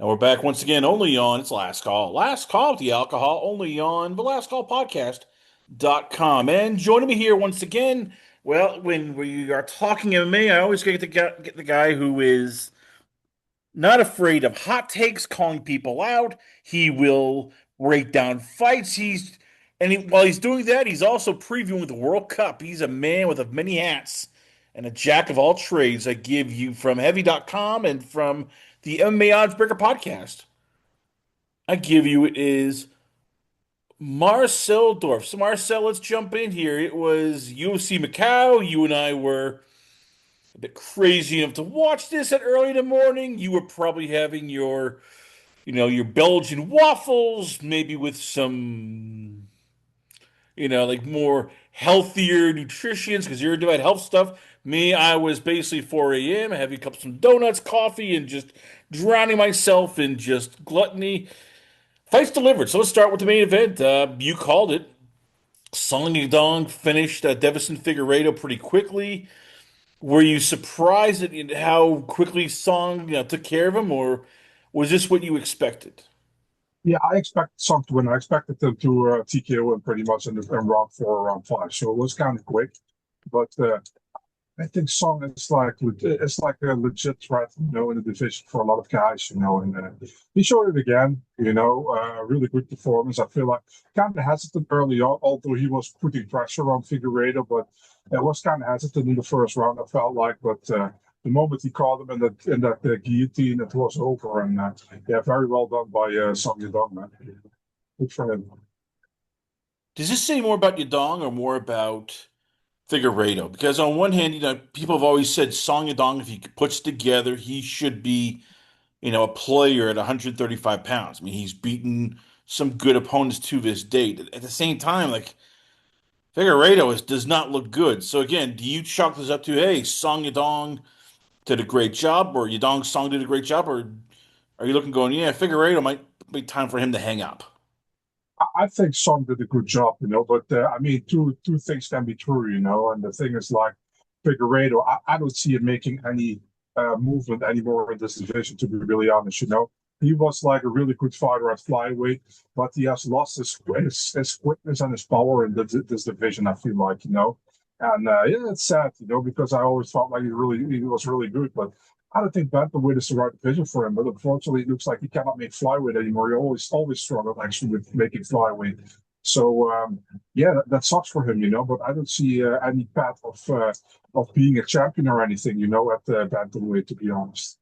And we're back once again, only on it's Last Call. Last Call with the alcohol, only on the Last Call Podcast.com. And joining me here once again, well, when we are talking MMA, I always get the guy who is not afraid of hot takes, calling people out. He will break down fights. While he's doing that, he's also previewing the World Cup. He's a man with many hats and a jack of all trades. I give you from Heavy.com and from the MMA Oddsbreaker podcast. I give you is Marcel Dorff. So Marcel, let's jump in here. It was UFC Macau. You and I were a bit crazy enough to watch this at early in the morning. You were probably having your Belgian waffles, maybe with some, like more healthier nutritions because you're doing health stuff. Me, I was basically 4 a.m. having a couple some donuts, coffee, and just drowning myself in just gluttony. Fights delivered. So let's start with the main event. You called it. Song Yadong finished Devison Figueiredo pretty quickly. Were you surprised at how quickly Song, took care of him, or was this what you expected? Yeah, I expected Song to win. I expected them to TKO him pretty much in round four or round five. So it was kind of quick. But I think Song is like a legit threat, in the division for a lot of guys, and he showed it again, really good performance. I feel like kind of hesitant early on, although he was putting pressure on Figueiredo, but it was kind of hesitant in the first round, I felt like, but the moment he caught him in that guillotine, it was over, and yeah, very well done by Song Yadong, man. Good for him. Does this say more about Yadong or more about Figueiredo? Because on one hand, people have always said Song Yadong, if he puts together, he should be, a player at 135 pounds. I mean, he's beaten some good opponents to this date. At the same time, like does not look good. So again, do you chalk this up to, hey, Song Yadong did a great job, or Yadong Song did a great job, or are you looking going, yeah, Figueiredo might be time for him to hang up? I think Song did a good job, but I mean, two things can be true, and the thing is like Figueiredo, I don't see him making any movement anymore in this division, to be really honest. He was like a really good fighter at flyweight, but he has lost his quickness and his power in this division, I feel like. And yeah, it's sad, because I always felt like he was really good, but I don't think bantamweight is the right division for him, but unfortunately, it looks like he cannot make flyweight anymore. He always struggled actually with making flyweight. So yeah, that sucks for him. But I don't see any path of being a champion or anything, at the bantamweight, to be honest.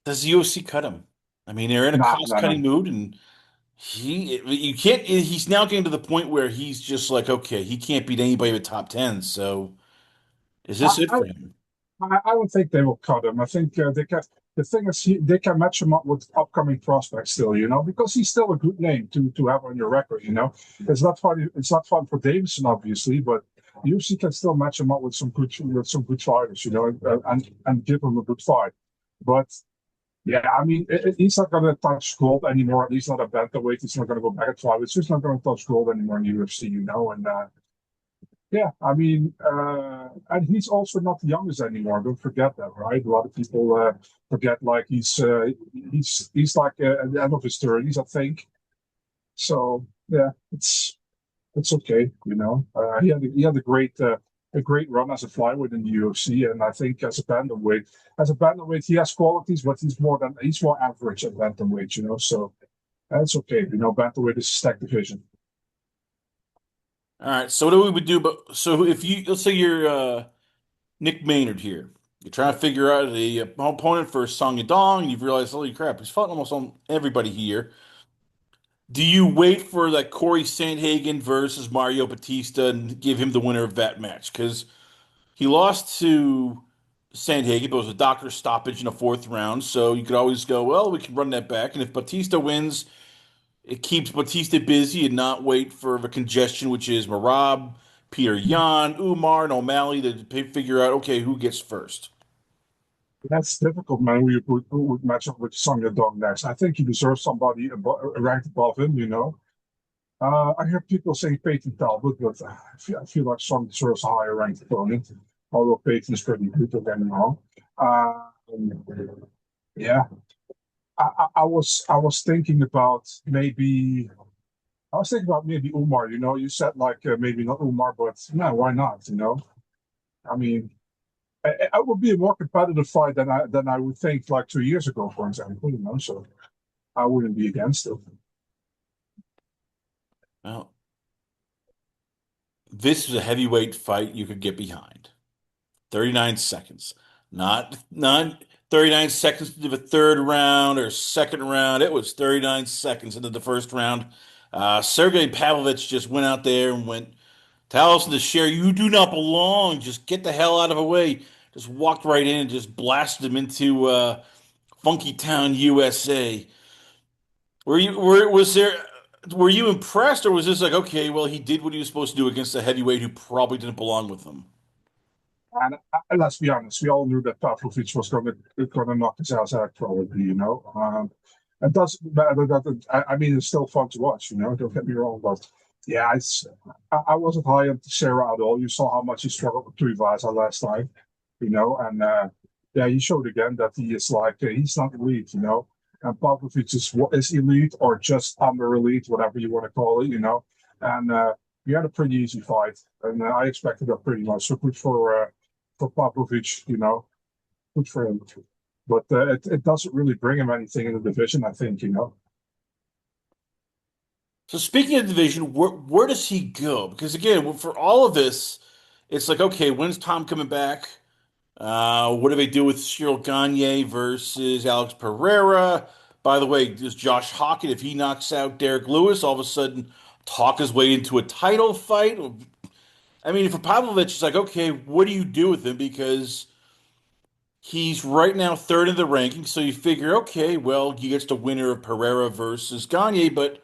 Does the UFC cut him? I mean, they're in a Nah, nah, nah. cost-cutting mood, and you can't. He's now getting to the point where he's just like, okay, he can't beat anybody with top 10. So is I, this it I, for him? I don't think they will cut him. I think they can. The thing is, they can match him up with upcoming prospects still, because he's still a good name to have on your record. It's not fun. It's not fun for Davison, obviously, but UFC can still match him up with some good fighters, and give him a good fight. But yeah, I mean, he's not going to touch gold anymore. He's not a bantamweight. He's not going to go back at five. It's just not going to touch gold anymore in UFC, and yeah, I mean, and he's also not the youngest anymore. Don't forget that, right? A lot of people forget like he's like at the end of his 30s, I think. So yeah, it's okay. He had a great run as a flyweight in the UFC, and I think as a bantamweight, he has qualities, but he's more average at bantamweight. So that's okay. Bantamweight is a stacked division. All right. So what do we would do? But so if let's say you're Nick Maynard here, you're trying to figure out the opponent for Song Yadong, and you've realized, holy crap, he's fought almost on everybody here. Do you wait for like Corey Sandhagen versus Mario Batista and give him the winner of that match? Because he lost to Sandhagen, but it was a doctor stoppage in the fourth round. So you could always go, well, we can run that back. And if Batista wins, it keeps Batista busy and not wait for the congestion, which is Marab, Peter Yan, Umar, and O'Malley to figure out, okay, who gets first. That's difficult, man. Who would match up with Sonya Dong next? I think he deserves somebody ranked above him. I hear people saying Peyton Talbot, but I feel like Song deserves a higher ranked opponent. Although Peyton is pretty good, don't get me wrong. Um, Yeah, I was thinking about maybe Umar. You said like maybe not Umar, but no, why not? I mean, it would be a more competitive fight than I would think like 2 years ago, for example. So I wouldn't be against it. Well, this is a heavyweight fight you could get behind. 39 seconds. Not 39 seconds into the third round or second round. It was 39 seconds into the first round. Sergei Pavlovich just went out there and went, tell us to share. You do not belong. Just get the hell out of the way. Just walked right in and just blasted him into Funky Town, USA. Were you impressed, or was this like, okay, well, he did what he was supposed to do against a heavyweight who probably didn't belong with him? And let's be honest, we all knew that Pavlovich was going to knock his ass out, probably. It doesn't matter that I mean, it's still fun to watch. Don't get me wrong, but yeah, I wasn't high on Sarah at all. You saw how much he struggled with Tuivasa last time, and yeah, he showed again that he is like he's not elite. And Pavlovich is elite or just under elite, whatever you want to call it. And we had a pretty easy fight, and I expected that pretty much. So good for Pavlovich, good for him. But it doesn't really bring him anything in the division, I think. So speaking of division, where does he go? Because again, for all of this, it's like, okay, when's Tom coming back? What do they do with Cyril Gagne versus Alex Pereira? By the way, does Josh Hockett, if he knocks out Derek Lewis, all of a sudden talk his way into a title fight? I mean, for Pavlovich, it's like, okay, what do you do with him? Because he's right now third in the ranking, so you figure, okay, well, he gets the winner of Pereira versus Gagne, but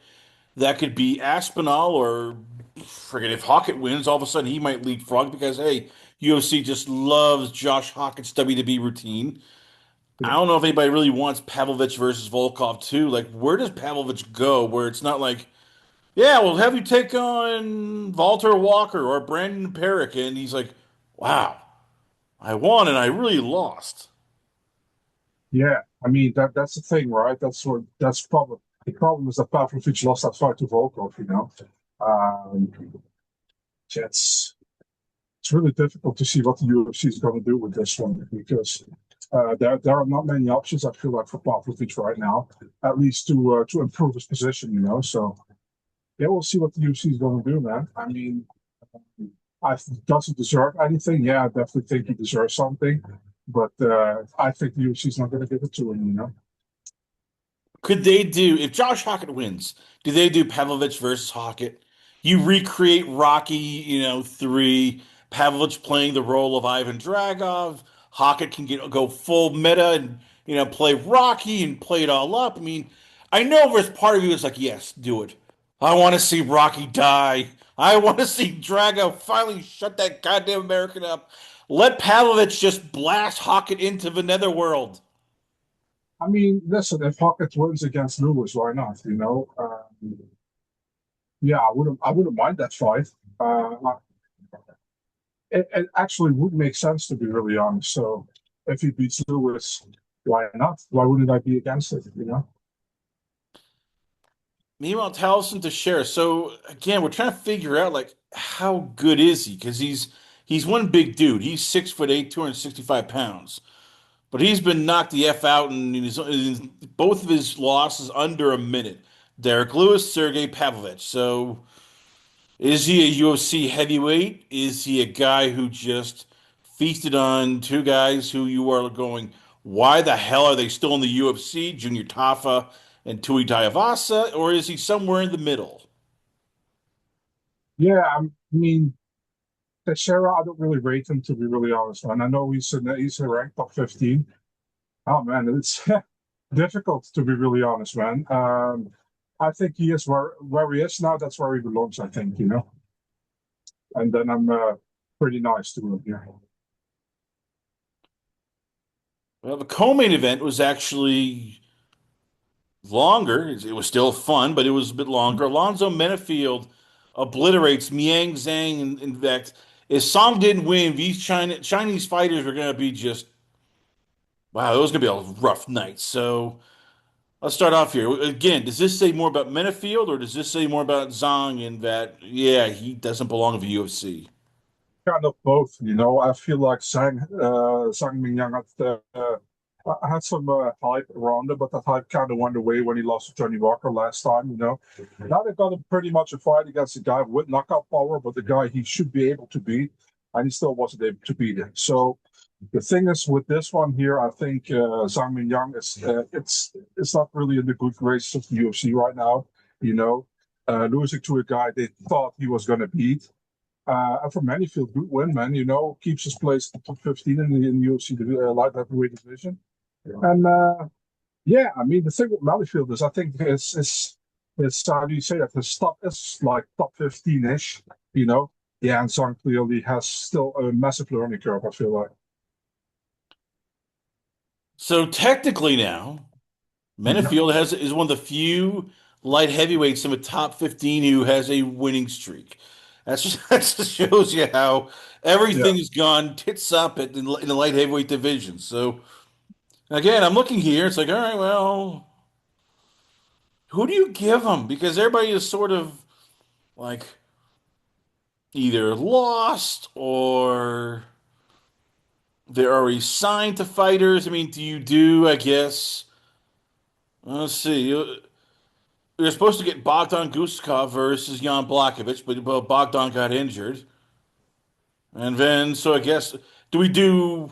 that could be Aspinall or friggin' if Hockett wins, all of a sudden he might leapfrog because hey, UFC just loves Josh Hockett's WWE routine. I don't know if anybody really wants Pavlovich versus Volkov too. Like, where does Pavlovich go? Where it's not like, yeah, we'll have you take on Walter Walker or Brandon Perrick, and he's like, wow, I won and I really lost. Yeah, I mean that's the thing, right? That's problem. The problem is that Pavlovich lost that fight to Volkov. Um, it's it's really difficult to see what the UFC is going to do with this one because there are not many options. I feel like for Pavlovich right now, at least to improve his position. So yeah, we'll see what the UFC is going to do, man. I mean, I doesn't deserve anything. Yeah, I definitely think he deserves something, but I think the UFC is not going to give it to him. Could they do, if Josh Hockett wins, do they do Pavlovich versus Hockett? You recreate Rocky, 3, Pavlovich playing the role of Ivan Dragov. Hockett can go full meta and, play Rocky and play it all up. I mean, I know there's part of you that's like, yes, do it. I want to see Rocky die. I want to see Drago finally shut that goddamn American up. Let Pavlovich just blast Hockett into the netherworld. I mean, listen, if Hockett wins against Lewis, why not? Yeah, I wouldn't mind that fight. It actually would make sense to be really honest. So if he beats Lewis, why not? Why wouldn't I be against it? Meanwhile, Towson to share. So again, we're trying to figure out like how good is he? Because he's one big dude. He's 6'8", 265 pounds. But he's been knocked the F out in both of his losses under a minute. Derek Lewis, Sergei Pavlovich. So is he a UFC heavyweight? Is he a guy who just feasted on two guys who you are going, why the hell are they still in the UFC? Junior Tafa and Tui Tuivasa, or is he somewhere in the middle? Yeah, I mean, Teixeira, I don't really rate him to be really honest, man. I know he's ranked top 15. Oh man, it's difficult to be really honest, man. I think he is where he is now. That's where he belongs. I think. And then I'm pretty nice to him. Yeah. Well, the co-main event was actually longer. It was still fun, but it was a bit longer. Alonzo Menafield obliterates Miang Zhang. In fact, if Song didn't win, these Chinese fighters were going to be just Wow, it was gonna be a rough night. So let's start off here. Again, does this say more about Minifield or does this say more about Zhang in that, yeah, he doesn't belong in the UFC? Kind of both, you know. I feel like Zhang Mingyang had some hype around him, but that hype kind of went away when he lost to Johnny Walker last time, you know. Now they got him pretty much a fight against a guy with knockout power, but the guy he should be able to beat, and he still wasn't able to beat him. So the thing is with this one here, I think Zhang Mingyang it's not really in the good graces of the UFC right now, you know. Losing to a guy they thought he was going to beat. And for Manifield, good win, man. You know, keeps his place in the top 15 in the UFC light heavyweight division. And yeah, I mean, the thing with Manifield is, I think it's how do you say that? His top is like top 15-ish, you know. Yeah, and Song clearly has still a massive learning curve, I feel like. So technically now, Mhm. Minifield is one of the few light heavyweights in the top 15 who has a winning streak. That just shows you how Yeah. everything has gone tits up in the light heavyweight division. So again, I'm looking here. It's like, all right, well, who do you give them? Because everybody is sort of like either lost or they're already signed to fighters. I mean, I guess, let's see. You're supposed to get Bogdan Guskov versus Jan Blachowicz, but well, Bogdan got injured. And then, so I guess, do we do,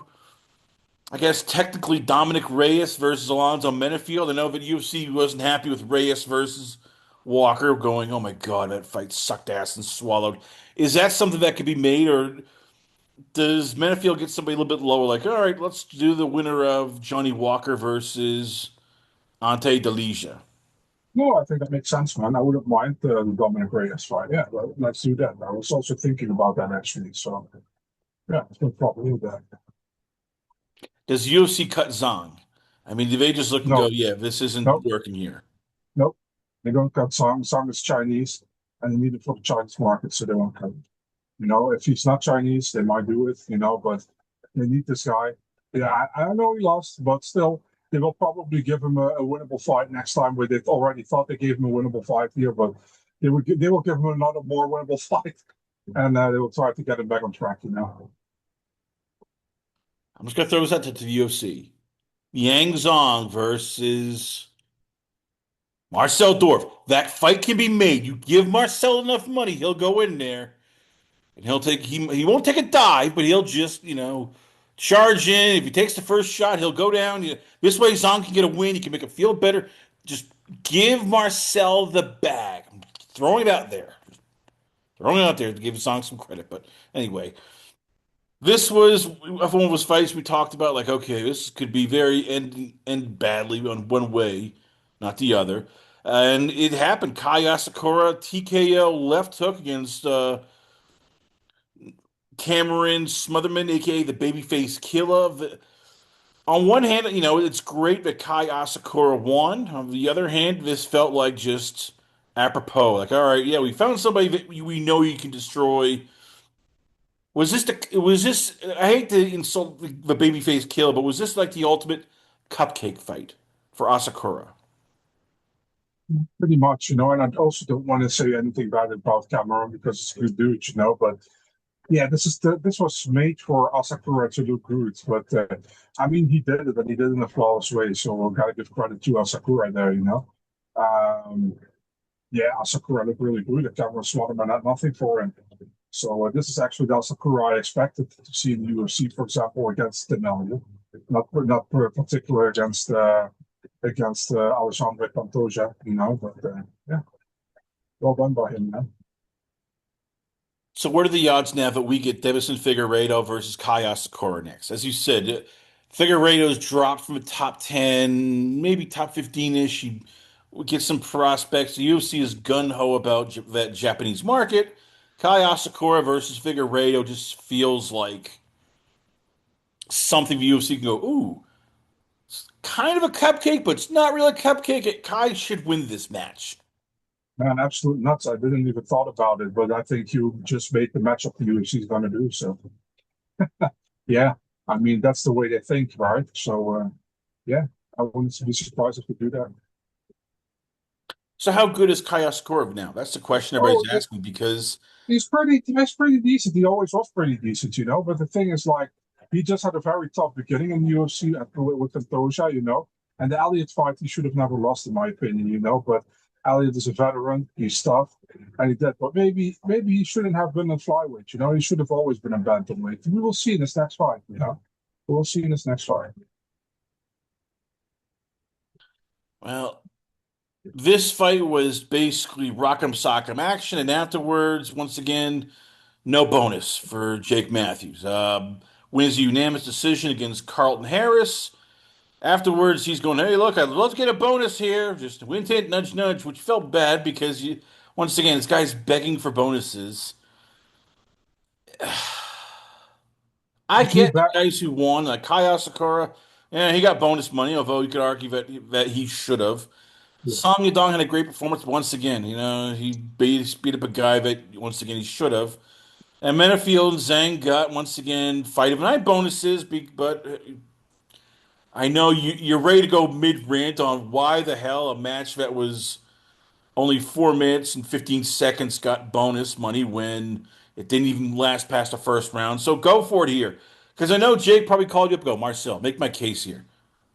I guess, technically Dominic Reyes versus Alonzo Menifield? I know that UFC wasn't happy with Reyes versus Walker, going, oh my God, that fight sucked ass and swallowed. Is that something that could be made, or does Menifield get somebody a little bit lower? Like, all right, let's do the winner of Johnny Walker versus Ante Delija. No, I think that makes sense, man. I wouldn't mind the Dominic Reyes fight. Yeah, let's do that. I was also thinking about that actually. So yeah, it's no problem with that. Does UFC cut Zong? I mean, do they just look and go, No, yeah, this isn't no, working here? nope. They don't cut Song. Song is Chinese, and they need it for the Chinese market, so they won't cut it. You know, if he's not Chinese, they might do it. You know, but they need this guy. Yeah, I know he lost, but still, they will probably give him a winnable fight next time. Where they already thought they gave him a winnable fight here, but they will give him another more winnable fight, and they will try to get him back on track. You know. I'm just gonna throw this out to the UFC. Yang Zong versus Marcel Dorff. That fight can be made. You give Marcel enough money, he'll go in there and he won't take a dive, but he'll just, charge in. If he takes the first shot, he'll go down. This way Zong can get a win. He can make it feel better. Just give Marcel the bag. I'm throwing it out there. Throwing it out there to give Zong some credit. But anyway, this was one of those fights we talked about. Like, okay, this could be very end badly on one way, not the other. And it happened. Kai Asakura TKO left hook against Cameron Smotherman, aka the babyface killer. On one hand, it's great that Kai Asakura won. On the other hand, this felt like just apropos. Like, all right, yeah, we found somebody that we know you can destroy. Was this, I hate to insult the babyface kill, but was this like the ultimate cupcake fight for Asakura? Pretty much, you know, and I also don't want to say anything bad about Cameron because it's a good dude, you know, but yeah, this was made for Asakura to look good, but I mean he did it and he did it in a flawless way. So we gotta give credit to Asakura there, you know. Um, yeah, Asakura looked really good. The Cameron Slaughterman had nothing for him. So this is actually the Asakura I expected to see in the UFC, for example, against Demelio. Not particular against Alexandre Pantoja, you know, but yeah, well done by him, man. So what are the odds now that we get Deiveson Figueiredo versus Kai Asakura next? As you said, Figueiredo's dropped from a top 10, maybe top 15-ish. He we get some prospects. The UFC is gun-ho about that Japanese market. Kai Asakura versus Figueiredo just feels like something the UFC can go, ooh, kind of a cupcake, but it's not really a cupcake. Kai should win this match. Man, absolute nuts. I didn't even thought about it, but I think you just made the matchup the UFC is going to do. So, yeah. I mean, that's the way they think, right? So, yeah, I wouldn't be surprised if they do that. So how good is Kayaskorov now? That's the question Oh, everybody's asking because he's pretty decent. He always was pretty decent, you know. But the thing is, like, he just had a very tough beginning in the UFC with Santoja, you know. And the Elliott fight, he should have never lost, in my opinion, you know. But Elliott is a veteran. He's tough, and he did. But maybe he shouldn't have been in flyweight, you know. He should have always been in bantamweight. We will see in this next fight, you know. We'll see in this next fight. well, this fight was basically rock'em sock'em action, and afterwards, once again, no bonus for Jake Matthews. Wins a unanimous decision against Carlton Harris. Afterwards, he's going, "Hey, look, I'd love to get a bonus here. Just win it, nudge, nudge," which felt bad because once again, this guy's begging for bonuses. I I feel get bad. the guys who won, like Kaya Sakura. Yeah, he got bonus money, although you could argue that he should have. Yeah. Song Yadong had a great performance once again. He beat up a guy that once again he should have. And Menafield and Zhang got once again fight of the night bonuses, but I know you're ready to go mid rant on why the hell a match that was only 4 minutes and 15 seconds got bonus money when it didn't even last past the first round. So go for it here. Because I know Jake probably called you up and go, Marcel, make my case here.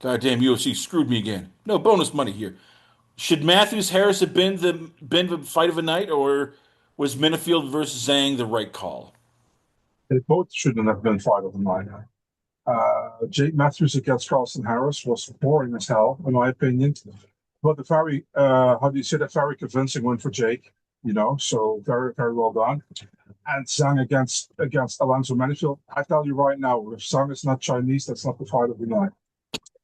Goddamn UFC screwed me again. No bonus money here. Should Matthews Harris have been the fight of the night, or was Minifield versus Zhang the right call? They both shouldn't have been fight of the night. Jake Matthews against Carlson Harris was boring as hell, in my opinion. But a very, how do you say that? Very convincing win for Jake. You know, so very, very well done. And Zhang against Alonso Manifield. I tell you right now, if Zhang is not Chinese, that's not the fight of the night.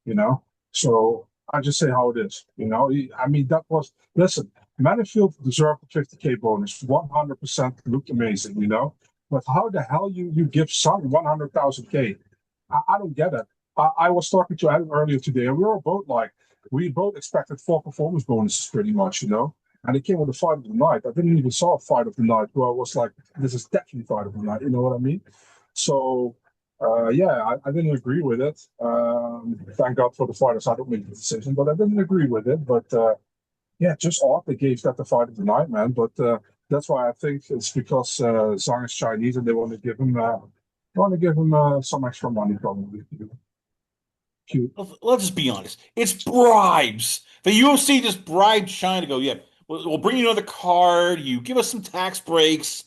You know, so I just say how it is. You know, I mean that was listen. Manifield deserved a 50K bonus. 100% looked amazing. You know, but how the hell you give Zhang 100,000K? I don't get it. I was talking to Adam earlier today, and we both expected four performance bonuses pretty much, you know. And it came with a fight of the night. I didn't even saw a fight of the night where I was like, this is definitely fight of the night. You know what I mean? So, yeah, I didn't agree with it. Thank God for the fighters. I don't make the decision, but I didn't agree with it. But yeah, just odd they gave that the fight of the night, man. But that's why I think it's because Zhang is Chinese and they want to give him some extra money, probably. Cute. Let's just be honest. It's bribes. The UFC just bribed China to go, yeah, we'll bring you another card. You give us some tax breaks.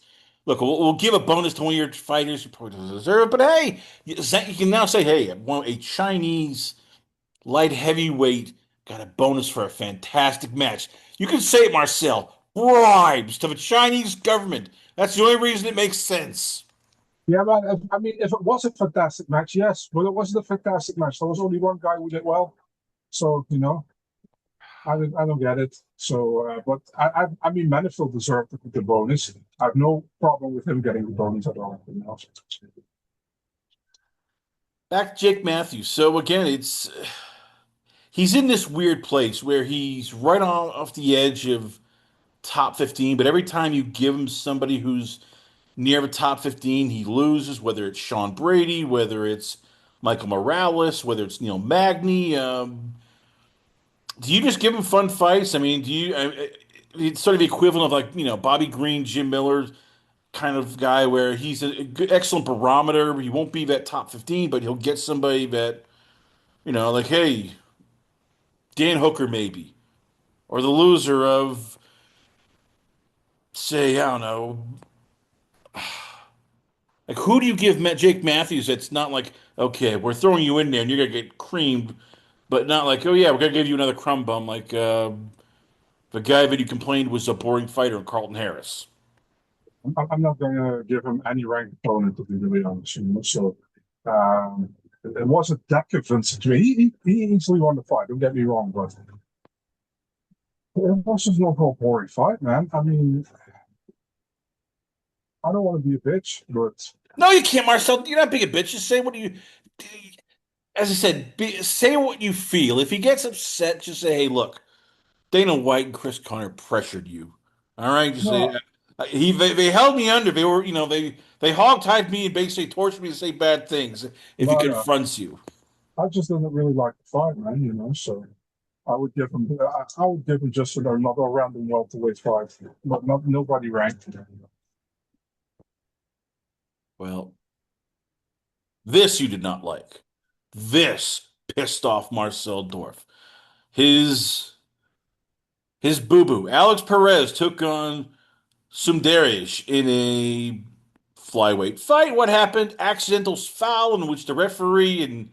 Look, we'll give a bonus to one of your fighters who probably doesn't deserve it. But hey, you can now say, hey, a Chinese light heavyweight got a bonus for a fantastic match. You can say it, Marcel. Bribes to the Chinese government. That's the only reason it makes sense. Yeah, man. I mean, if it was a fantastic match, yes, but it wasn't a fantastic match. There was only one guy who did well, so you know, I don't get it. So, but I mean, Manifield deserved the bonus. I have no problem with him getting the bonus at all. You know? Back to Jake Matthews. So again, he's in this weird place where he's right off the edge of top 15, but every time you give him somebody who's near the top 15, he loses, whether it's Sean Brady, whether it's Michael Morales, whether it's Neil Magny. Do you just give him fun fights? I mean, it's sort of the equivalent of like, Bobby Green, Jim Miller kind of guy where he's a good, excellent barometer. He won't be that top 15, but he'll get somebody that, like, hey, Dan Hooker maybe, or the loser of, say, I don't know, like who do you give Jake Matthews that's not like, okay, we're throwing you in there and you're gonna get creamed, but not like, oh yeah, we're gonna give you another crumb bum like the guy that you complained was a boring fighter, Carlton Harris. I'm not going to give him any ranked opponent to be really honest. You know? So, um, it wasn't that convincing to me. He easily won the fight. Don't get me wrong, but it was just not a boring fight, man. I mean, I don't want to be a bitch, but No, you can't, Marcel. You're not being a bitch. Just say what you, as I said, say what you feel. If he gets upset, just say, hey, look, Dana White and Chris Conner pressured you. All right, just say, no, They held me under. They were, they hog-tied me and basically tortured me to say bad things if he No, no, confronts you. I just didn't really like the fight, man. So I would give him just another random welterweight fight, but not nobody ranked. Well, this you did not like. This pissed off Marcel Dorff. His his boo-boo. Alex Perez took on Sundarish in a flyweight fight. What happened? Accidental foul in which the referee and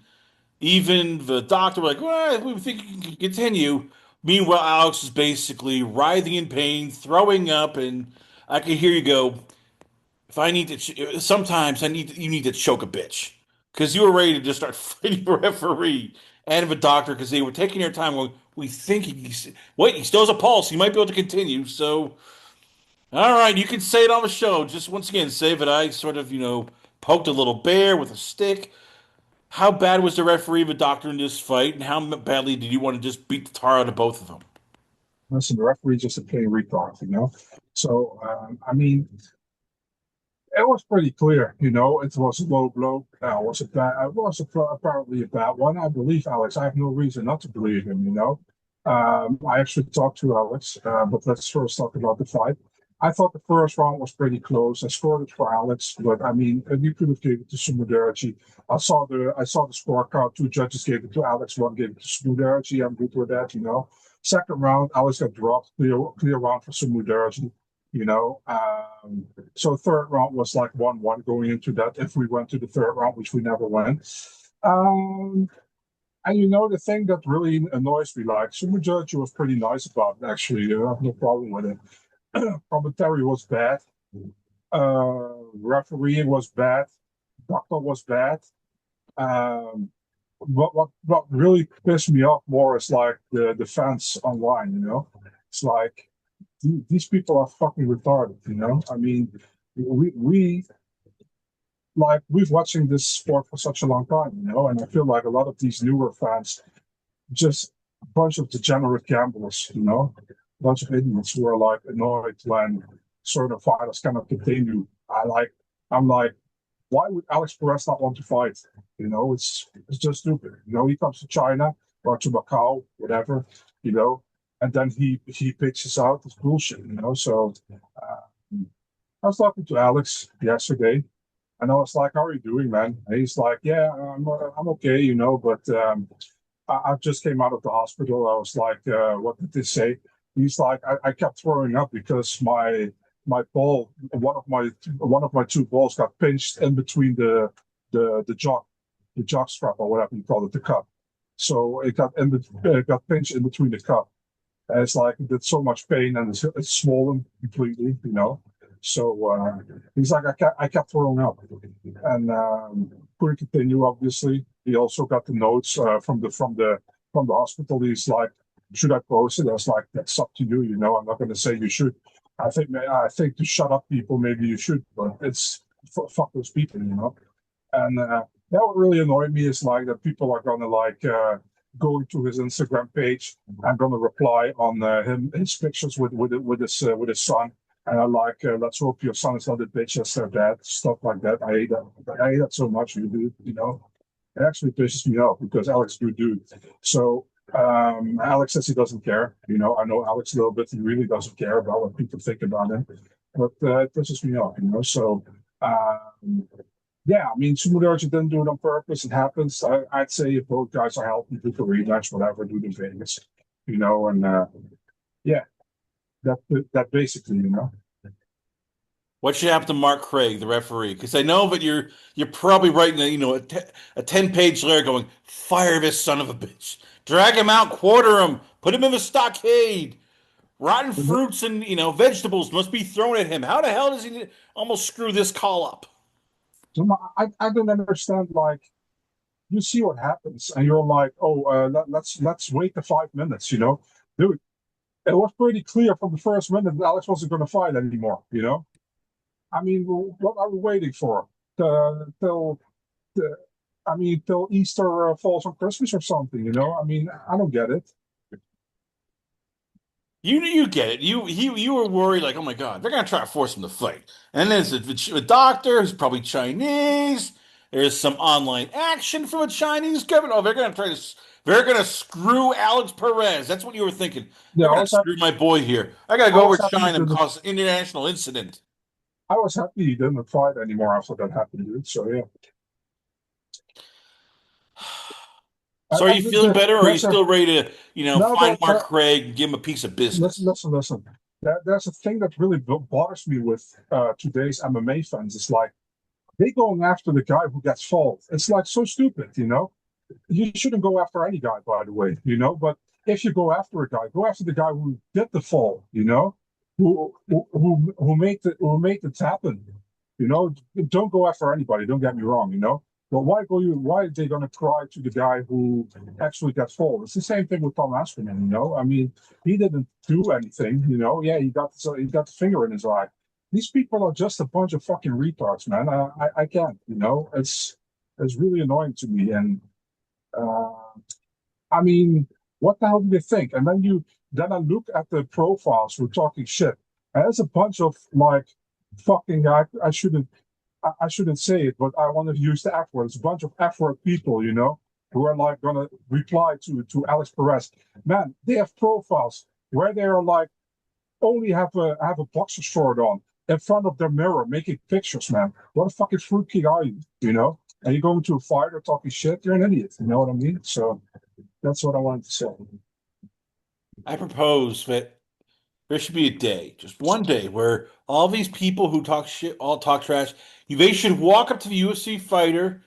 even the doctor were like, well, we think you can continue. Meanwhile, Alex is basically writhing in pain, throwing up, and I can hear you go, if I need to, sometimes you need to choke a bitch. Because you were ready to just start fighting the referee and the doctor because they were taking their time. Going, we think wait, he still has a pulse. He might be able to continue. So, all right, you can say it on the show. Just once again, say that I sort of, poked a little bear with a stick. How bad was the referee and the doctor in this fight, and how badly did you want to just beat the tar out of both of them? Listen, the referee just a plain retard. So I mean, it was pretty clear. It was a low blow. Apparently a bad one. I believe Alex. I have no reason not to believe him. I actually talked to Alex, but let's first talk about the fight. I thought the first round was pretty close. I scored it for Alex, but I mean, you could have given it to Sumudaerji. I saw the scorecard. Two judges gave it to Alex. One gave it to Sumudaerji. I'm good with that. Second round, Alex got dropped. Clear round for Sumudaerji. You know, so third round was like 1-1 going into that. If we went to the third round, which we never went. Um, and the thing that really annoys me, like Sumo Judge was pretty nice about it, actually. I have no problem with it. Commentary was bad. Refereeing was bad. Doctor was bad. Um, what really pissed me off more is like the fans online. It's like these people are fucking retarded. I mean, we like we've watching this sport for such a long time, and I feel like a lot of these newer fans just a bunch of degenerate gamblers, a bunch of idiots who are like annoyed when certain fighters cannot continue. I'm like, why would Alex Perez not want to fight? It's just stupid. He comes to China or to Macau, whatever, you know, and then he pitches out. It's bullshit. So I was talking to Alex yesterday, and I was like, "How are you doing, man?" And he's like, "Yeah, I'm okay, but I just came out of the hospital." I was like, "What did they say?" He's like, I kept throwing up because my ball, one of my two balls got pinched in between the jock strap or whatever you call it, the cup. So it got pinched in between the cup. And it's like it did so much pain and it's swollen completely. So he's like, I kept throwing up, and couldn't continue. Obviously, he also got the notes from the hospital. He's like, should I post it? I was like, that's up to you. I'm not going to say you should. I think to shut up people, maybe you should, but it's fuck those people. And that what really annoyed me is like that people are gonna like go to his Instagram page and gonna reply on his pictures with his son. And I like, let's hope your son is not a bitch as their dad, stuff like that. I hate that. I hate that so much. It actually pisses me off because Alex is a good dude. So Alex says he doesn't care. I know Alex a little bit. He really doesn't care about what people think about him. But it pisses me off. So yeah, I mean, Sumudaerji didn't do it on purpose. It happens. I'd say if both guys are healthy, do the rematch, whatever, do the Vegas. And yeah, that basically. What should happen to Mark Craig, the referee? Because I know that you're probably writing a 10-page letter going, fire this son of a bitch, drag him out, quarter him, put him in the stockade. Rotten fruits and vegetables must be thrown at him. How the hell does he almost screw this call up? So I don't understand. Like, you see what happens, and you're like, oh, let's wait the 5 minutes. Dude, it was pretty clear from the first minute that Alex wasn't going to fight anymore. I mean, what are we waiting for? Till, I mean, till Easter falls on Christmas or something. I mean, I don't get it. You get it. You were worried like, oh my God, they're gonna try to force him to fight. And then there's a doctor who's probably Chinese. There's some online action from a Chinese government. Oh, they're gonna screw Alex Perez. That's what you were thinking. Yeah, They're gonna screw my boy here. I gotta I go over was to happy he China and didn't. cause an international incident. I was happy he didn't fight anymore after that happened, dude. So yeah, So are you feeling better, or are you there's a still ready to, no find Mark Craig and give him a piece of listen, business? listen, listen. There's a thing that really bothers me with today's MMA fans. It's like they going after the guy who gets fault. It's like so stupid, you know. You shouldn't go after any guy, by the way, you know. But if you go after a guy, go after the guy who did the fall, you know, who made it happen, you know. Don't go after anybody. Don't get me wrong, you know. But why are they gonna cry to the guy who actually got fall? It's the same thing with Tom Aspinall, you know. I mean, he didn't do anything, you know. Yeah, he got the finger in his eye. These people are just a bunch of fucking retards, man. I can't, you know. It's really annoying to me, and uh, I mean, what the hell do they think? And then I look at the profiles who are talking shit. And there's a bunch of like fucking I shouldn't say it, but I want to use the F word. It's a bunch of F word people, you know, who are like gonna reply to Alex Perez. Man, they have profiles where they are like only have a boxer short on in front of their mirror making pictures, man. What a fucking fruitcake are you, you know? And you go into a fighter talking shit, you're an idiot. You know what I mean? So that's what I wanted to say. I propose that there should be a day, just one day, where all these people who talk shit, all talk trash, they should walk up to the UFC fighter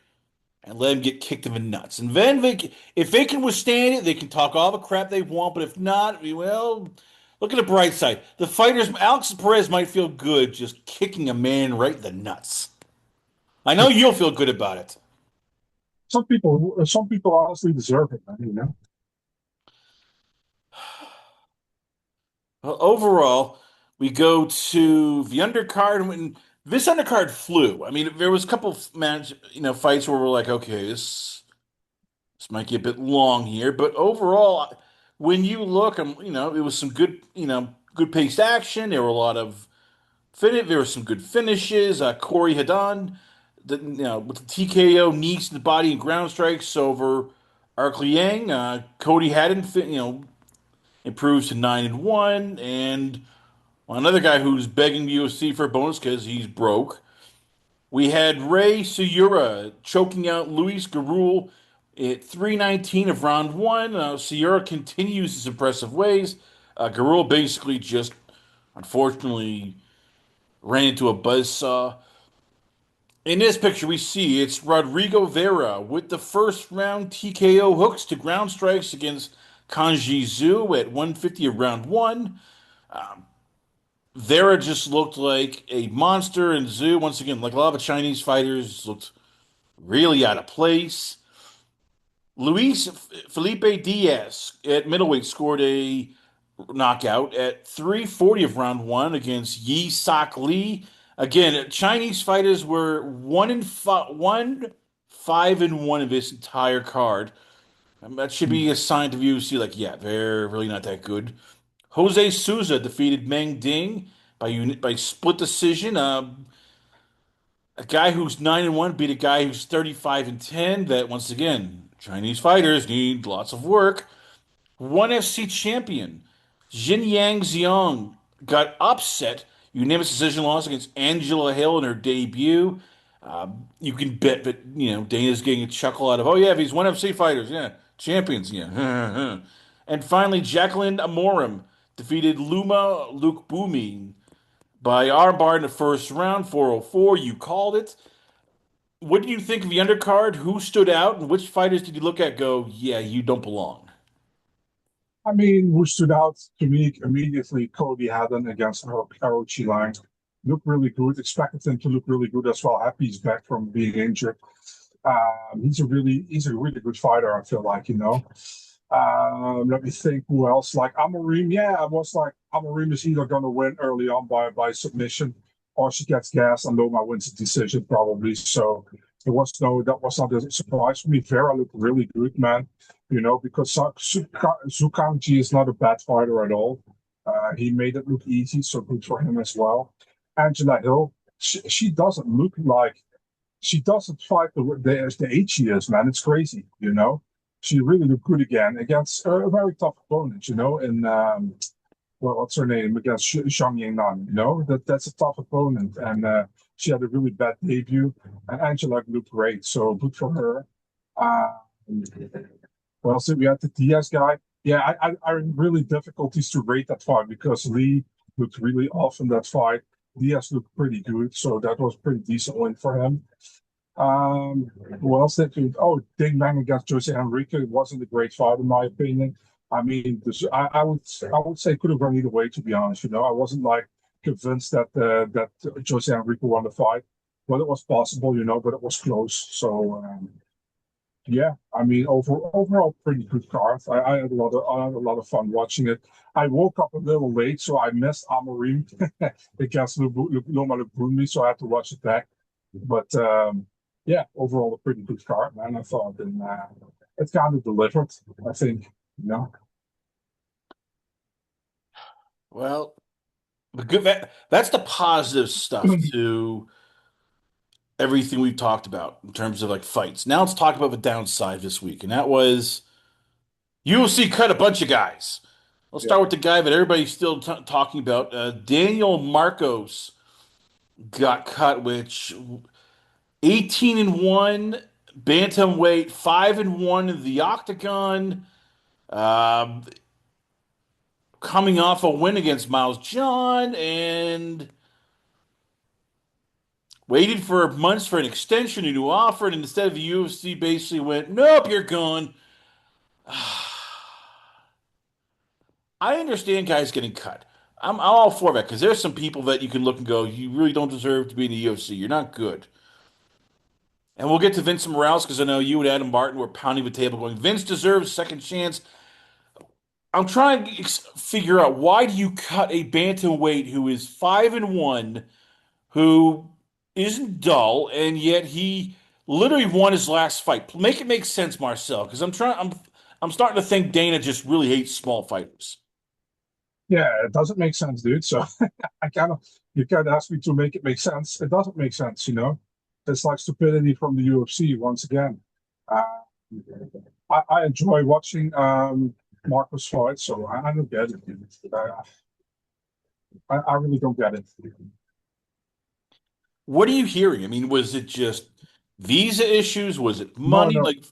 and let him get kicked in the nuts. And then if they can withstand it, they can talk all the crap they want. But if not, well, look at the bright side. The fighters, Alex Perez might feel good just kicking a man right in the nuts. I know you'll feel good about it. Some people honestly deserve it, man, you know. Well, overall, we go to the undercard, and this undercard flew. I mean, there was a couple of fights where we're like, okay, this might get a bit long here, but overall, when you look, it was some good, good paced action. There were a lot of there were some good finishes. Corey Haddon, with the TKO knees to the body and ground strikes over Ark Liang. Cody Haddon, improves to 9-1, and another guy who's begging the UFC for a bonus because he's broke. We had Ray Suyura choking out Luis Garul at 3:19 of round one. Suyura continues his impressive ways. Garul basically just, unfortunately, ran into a buzzsaw. In this picture, we see it's Rodrigo Vera with the first round TKO hooks to ground strikes against Kanji Zhu at 150 of round one. Vera just looked like a monster, and Zhu, once again, like a lot of Chinese fighters, looked really out of place. Luis Felipe Diaz at middleweight scored a knockout at 340 of round one against Yi Sak Lee. Again, Chinese fighters were 1-5-1 of this entire card. That should be a sign to the UFC, like, yeah, they're really not that good. Jose Souza defeated Meng Ding by split decision. A guy who's 9-1 beat a guy who's 35-10. That once again, Chinese fighters need lots of work. One FC champion Jin Yang Xiong got upset. Unanimous decision loss against Angela Hill in her debut. You can bet that Dana's getting a chuckle out of, oh yeah, these one FC fighters, yeah, champions, yeah. And finally, Jacqueline Amorim defeated Luma Luke Boomy by armbar in the first round, 404. You called it. What do you think of the undercard? Who stood out, and which fighters did you look at? Go, yeah, you don't belong. I mean, who stood out to me immediately? Cody Haddon against Aro Chilang. Looked really good. Expected him to look really good as well. Happy he's back from being injured. He's a really good fighter. I feel like, you know. Let me think who else. Like Amorim, yeah, I was like Amorim is either gonna win early on by submission, or she gets gas and Loma wins the decision probably. So that was not a surprise for me. Vera looked really good, man. You know, because Zukanji is not a bad fighter at all. He made it look easy, so good for him as well. Angela Hill, she doesn't look like she doesn't fight the age she is, man. It's crazy, you know. She really looked good again against a very tough opponent, you know. In well, what's her name against Zhang Yingnan? You know that's a tough opponent, and she had a really bad debut. And Angela looked great, so good for her. Uh, well, so we had the Diaz guy. Yeah, I really difficulties to rate that fight because Lee looked really off in that fight. Diaz looked pretty good, so that was a pretty decent win for him. Who else did we? Oh, Ding Bang against Jose Henrique. It wasn't a great fight in my opinion. I mean, I would say it could have gone either way. To be honest, you know, I wasn't like convinced that Jose Henrique won the fight. Well, it was possible, you know, but it was close. So yeah, I mean, overall, pretty good card. I had a lot of fun watching it. I woke up a little late, so I missed Amorim against Loma Lookboonmee, so I had to watch it back. But yeah, overall, a pretty good card, man. I thought, and it kind of delivered. I think, you know. Well, the good that's the positive stuff to everything we've talked about in terms of like fights. Now let's talk about the downside this week, and that was UFC cut a bunch of guys. Let's Yeah, start with the guy that everybody's still talking about. Daniel Marcos got cut, which 18 and 1 bantamweight, 5 and 1 in the octagon. Um, Coming off a win against Miles John and waited for months for an extension, a new offer, and instead of the UFC basically went, nope, you're gone. I understand guys getting cut. I'm all for that because there's some people that you can look and go, you really don't deserve to be in the UFC. You're not good. And we'll get to Vince Morales because I know you and Adam Martin were pounding the table going, Vince deserves a second chance. I'm trying to figure out why do you cut a bantamweight who is 5 and 1, who isn't dull, and yet he literally won his last fight. Make it make sense, Marcel, because I'm starting to think Dana just really hates small fighters. yeah, it doesn't make sense, dude. So I kind of you can't ask me to make it make sense. It doesn't make sense, you know. It's like stupidity from the UFC once again. Uh, I enjoy watching Marcus fight, so I don't get it. I really don't get it. What are you hearing? I mean, was it just visa issues? Was it No, money? no, Like,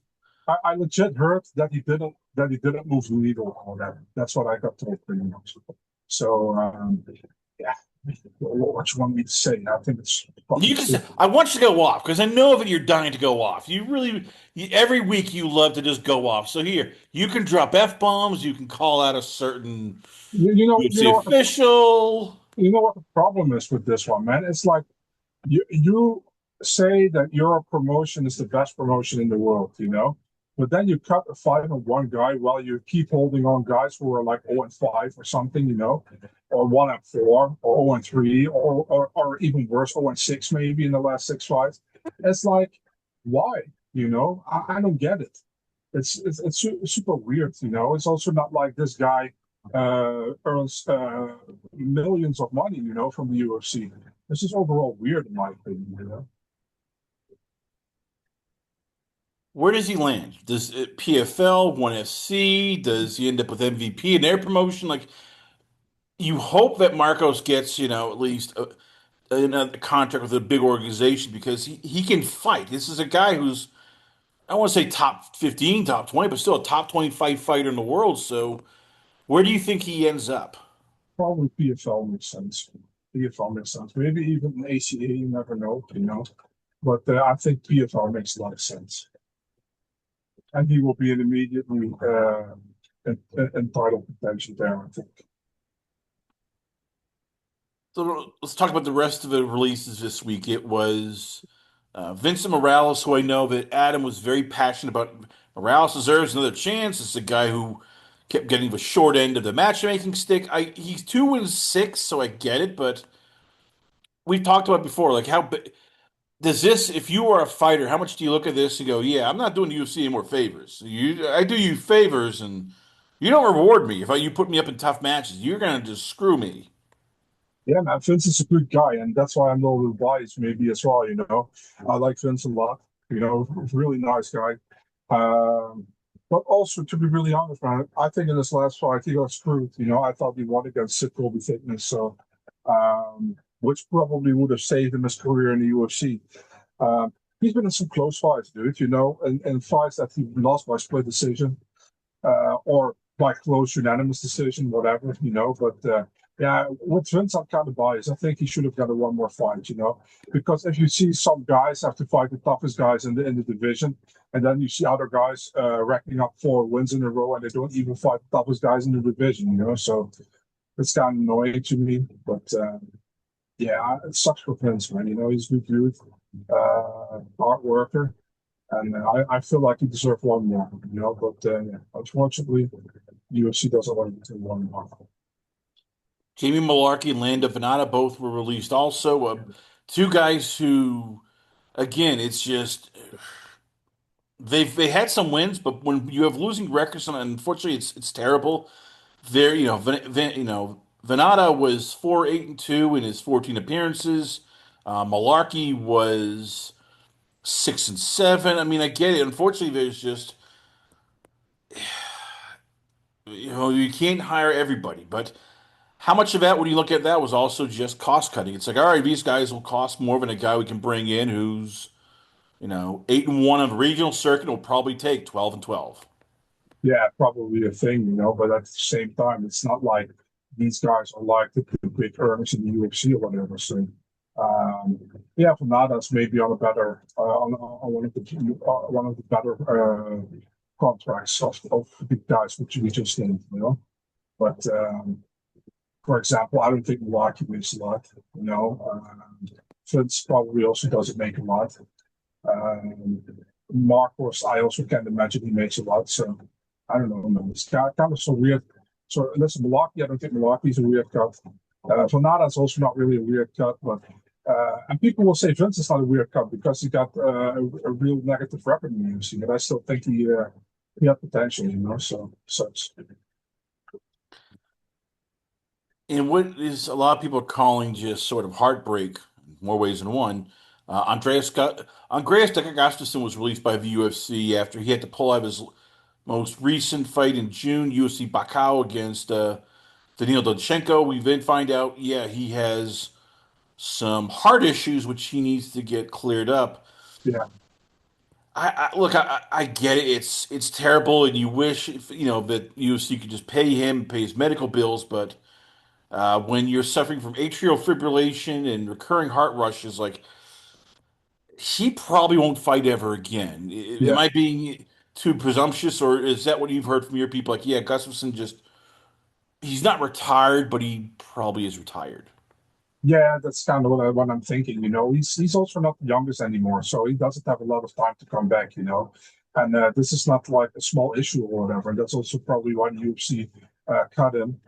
I legit heard that he didn't move the needle on that. That's what I got told pretty much. So yeah, what you want me to say? I think it's fucking you just, stupid. I want you to go off because I know that you're dying to go off. Every week you love to just go off. So here, you can drop F-bombs, you can call out a certain You UFC know what official. the problem is with this one, man. It's like you say that your promotion is the best promotion in the world, you know, but then you cut a 5-1 guy while you keep holding on guys who are like 0-5 or something, you know, or 1-4 or 0-3 or even worse, 0-6 maybe in the last 6 fights. It's like, why? You know, I don't get it. It's super weird, you know. It's also not like this guy earns millions of money, you know, from the UFC. This is overall weird in my opinion, you know. Where does he land? Does it PFL, 1FC? Does he end up with MVP in their promotion? Like, you hope that Marcos gets, at least a contract with a big organization because he can fight. This is a guy who's, I don't want to say top 15, top 20, but still a top 25 fighter in the world. So where do you think he ends up? Probably PFL makes sense. PFL makes sense. Maybe even ACA, you never know, you know. But I think PFL makes a lot of sense. And he will be an immediately entitled potential there, I think. So let's talk about the rest of the releases this week. It was Vincent Morales, who I know that Adam was very passionate about. Morales deserves another chance. It's a guy who kept getting the short end of the matchmaking stick. He's 2-6, so I get it, but we've talked about before, like does this, if you are a fighter, how much do you look at this and go, yeah, I'm not doing the UFC any more favors. I do you favors, and You don't reward me. If you put me up in tough matches, you're gonna just screw me. Yeah, man, Vince is a good guy, and that's why I'm a little biased maybe as well. I like Vince a lot. Really nice guy. Um, but also, to be really honest, man, I think in this last fight he got screwed. I thought he won against Sid Colby Fitness, so which probably would have saved him his career in the UFC. Um, he's been in some close fights, dude. And fights that he lost by split decision or by close unanimous decision, whatever. But yeah, with Vince, I'm kind of biased. I think he should have got a one more fight. Because if you see some guys have to fight the toughest guys in the division, and then you see other guys racking up 4 wins in a row, and they don't even fight the toughest guys in the division. So it's kind of annoying to me. But yeah, it sucks for Vince, man. He's a good dude, hard worker. And I feel like he deserved one more, but yeah, unfortunately, UFC doesn't want him to one more. Jamie Malarkey and Lando Venata both were released also. Two guys who, again, it's just they had some wins, but when you have losing records, and unfortunately, it's terrible. There, Venata was 4-8-2 in his 14 appearances. Malarkey was 6-7. I mean, I get it. Unfortunately, there's just you can't hire everybody, but how much of that, when you look at that, was also just cost cutting? It's like, all right, these guys will cost more than a guy we can bring in who's, 8-1 on the regional circuit will probably take 12-12. Yeah, probably a thing, but at the same time, it's not like these guys are like the big earners in the UFC or whatever. So, um, yeah, Fernandez maybe on a better, on one of the better contracts of the big guys, which we just named. But for example, I don't think Milwaukee makes a lot. Vince probably also doesn't make a lot. Um, Marcos, I also can't imagine he makes a lot. So I don't know. Man. It's kind of so weird. So listen, Milwaukee, I don't think Milwaukee's a weird cut. Sonata's also not really a weird cut, but and people will say Vince is not a weird cut because he got a real negative record in the UFC, but I still think he had potential, So such. And what is a lot of people are calling just sort of heartbreak, more ways than one. Andreas Gustafsson was released by the UFC after he had to pull out of his most recent fight in June, UFC Macau against Danil Donchenko. We then find out, yeah, he has some heart issues which he needs to get cleared up. Yeah, Look, I get it. It's terrible, and you wish that UFC could just pay him, pay his medical bills. But when you're suffering from atrial fibrillation and recurring heart rushes, like he probably won't fight ever again. Am yeah. I being too presumptuous, or is that what you've heard from your people? Like, yeah, Gustafson he's not retired, but he probably is retired. Yeah, that's kind of what I'm thinking. He's also not the youngest anymore, so he doesn't have a lot of time to come back. And this is not like a small issue or whatever. And that's also probably why the UFC cut him.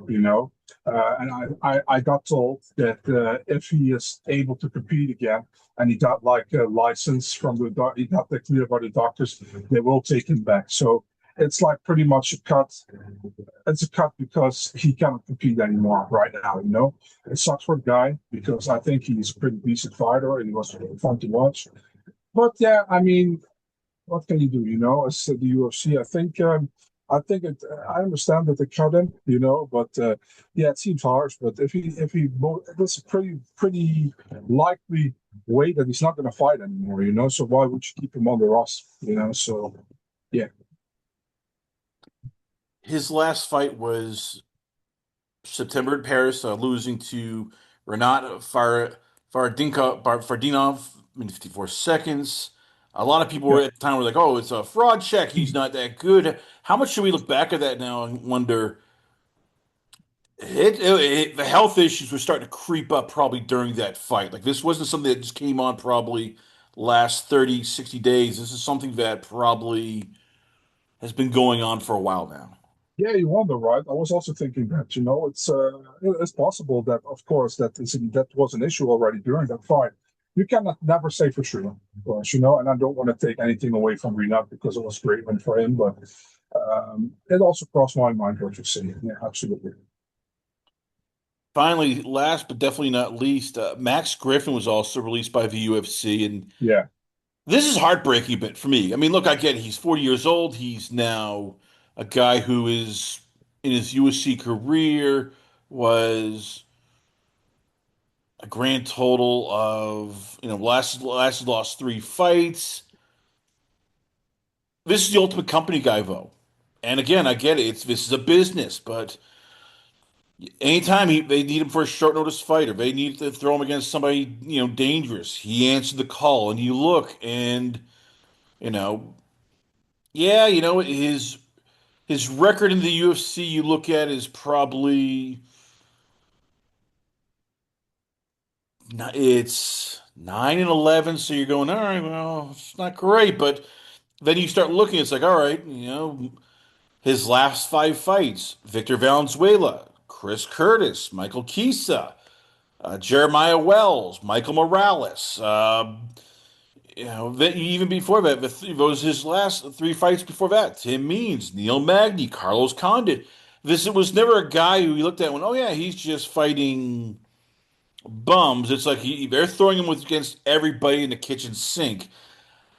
And I got told that if he is able to compete again, and he got like a license from he got the clear by the doctors, they will take him back. So it's like pretty much a cut. It's a cut because he cannot compete anymore right now. It sucks for the guy because I think he's a pretty decent fighter and he was fun to watch. But yeah, I mean, what can you do? As the UFC, I think I understand that they cut him. But yeah, it seems harsh. But if he, that's a pretty likely way that he's not going to fight anymore. So why would you keep him on the roster? So yeah, His last fight was September in Paris, losing to Fardinov in 54 seconds. A lot of people yeah. were at the time were like, "Oh, it's a fraud check. He's not that good." How much should we look back at that now and wonder? The health issues were starting to creep up probably during that fight. Like this wasn't something that just came on probably last 30, 60 days. This is something that probably has been going on for a while now. Yeah, you wonder, right? I was also thinking that, it's possible that, of course, that was an issue already during that fight. You cannot never say for sure, of course, and I don't want to take anything away from Renat because it was a great win for him, but It also crossed my mind what you're saying. Yeah, absolutely. Finally, last but definitely not least, Max Griffin was also released by the UFC, and Yeah, this is heartbreaking a bit for me. I mean, look, I get it. He's 40 years old. He's now a guy who is in his UFC career was a grand total of, last lost three fights. This is the ultimate company guy, though. And again, I get it. This is a business, but anytime they need him for a short notice fight or they need to throw him against somebody, dangerous, he answered the call. And you look and, you know, yeah, his record in the UFC you look at is probably it's 9-11, so you're going, all right, well, it's not great, but then you start looking, it's like, all right, his last five fights, Victor Valenzuela, Chris Curtis, Michael Kisa, Jeremiah Wells, Michael Morales. Even before that, those his last three fights before that, Tim Means, Neil Magny, Carlos Condit. This it was never a guy who you looked at and went, oh yeah, he's just fighting bums. It's like they're throwing him against everybody in the kitchen sink.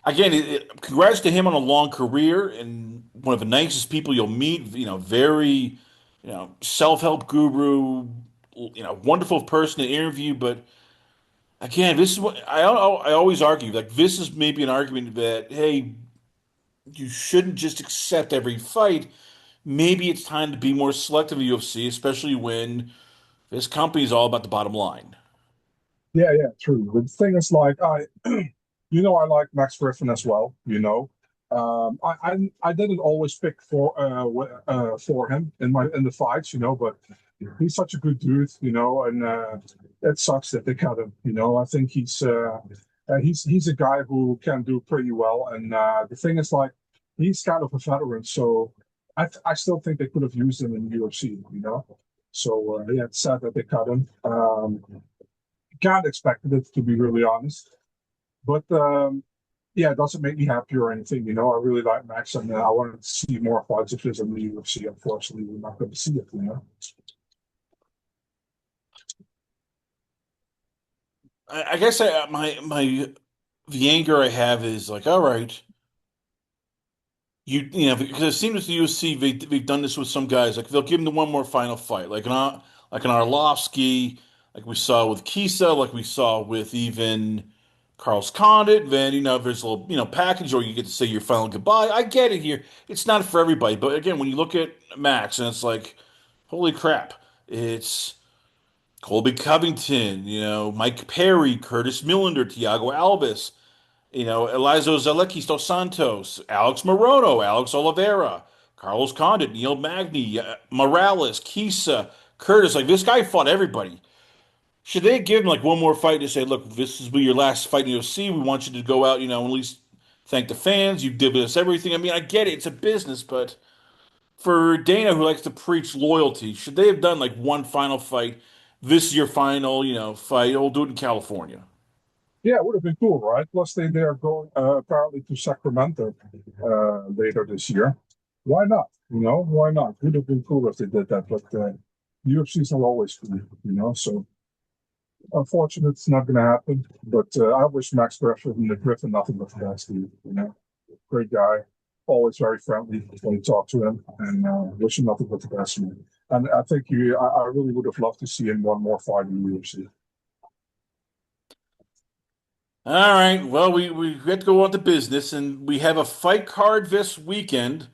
Again, congrats to him on a long career and one of the nicest people you'll meet. Very, self-help guru. Wonderful person to interview. But again, this is what I always argue. Like this is maybe an argument that hey, you shouldn't just accept every fight. Maybe it's time to be more selective in the UFC, especially when this company is all about the bottom line. yeah, yeah, true. The thing is, like, I like Max Griffin as well. I didn't always pick for him in the fights, but he's such a good dude, and it sucks that they cut him. I think he's a guy who can do pretty well, and the thing is, like, he's kind of a veteran, so I still think they could have used him in the UFC. So yeah, it's sad that they cut him. Can't expect it to be really honest. But yeah, it doesn't make me happy or anything. I really like Max, and I wanted to see more fights of his in the UFC. Unfortunately, we're not going to see it. I guess the anger I have is like, all right. Because it seems the UFC they've done this with some guys. Like they'll give them the one more final fight, like an Arlovsky, like we saw with Kisa, like we saw with even Carlos Condit. Then there's a little package, or you get to say your final goodbye. I get it here. It's not for everybody, but again, when you look at Max, and it's like, holy crap, it's Colby Covington, Mike Perry, Curtis Millender, Thiago Alves. Elizo Zalekis dos Santos, Alex Morono, Alex Oliveira, Carlos Condit, Neil Magny, Morales, Kisa, Curtis. Like this guy fought everybody. Should they give him like one more fight to say, look, this is your last fight in the UFC. We want you to go out, at least thank the fans. You did us everything. I mean, I get it. It's a business, but for Dana, who likes to preach loyalty, should they have done like one final fight? This is your final, fight. We'll do it in California. Yeah, it would have been cool, right? Plus, they're going apparently to Sacramento later this year. Why not? Why not? Would have been cool if they did that, but UFC is not always cool, So unfortunately, it's not going to happen. But I wish Max Griffin nothing but the best. Great guy, always very friendly when you talk to him, and wish him nothing but the best, man. And I think I really would have loved to see him one more fight in the UFC. All right. Well, we get to go on to business, and we have a fight card this weekend.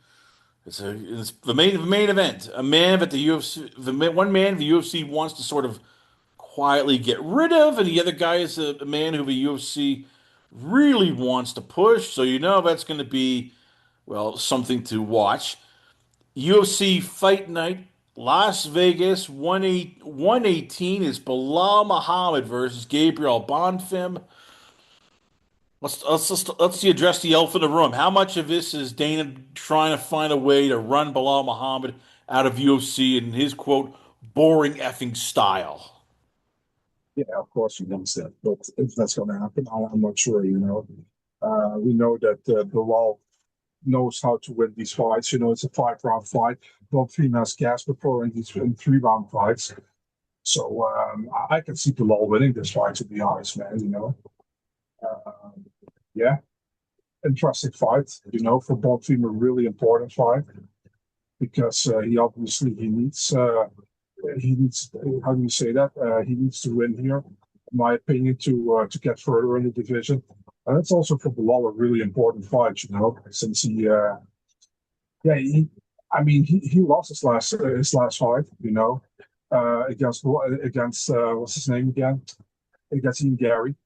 It's the main event. A man that the UFC, one man the UFC wants to sort of quietly get rid of, and the other guy is a man who the UFC really wants to push. So that's going to be something to watch. UFC Fight Night, Las Vegas, 118 is Bilal Muhammad versus Gabriel Bonfim. Let's address the elephant in the room. How much of this is Dana trying to find a way to run Bilal Muhammad out of UFC in his quote boring effing style? Yeah, of course he wants that, but if that's going to happen, I'm not sure. We know that Bilal. knows how to win these fights. It's a 5 round fight. Bonfim has gas before in these in 3 round fights. So I can see Bilal winning this fight, to be honest, man. Um, yeah, interesting fight. For Bonfim, a really important fight because he needs how do you say that? He needs to win here, in my opinion, to get further in the division. And it's also for Bilal a really important fight, since yeah, I mean, he lost his last fight, against what's his name again? Against Ian Gary,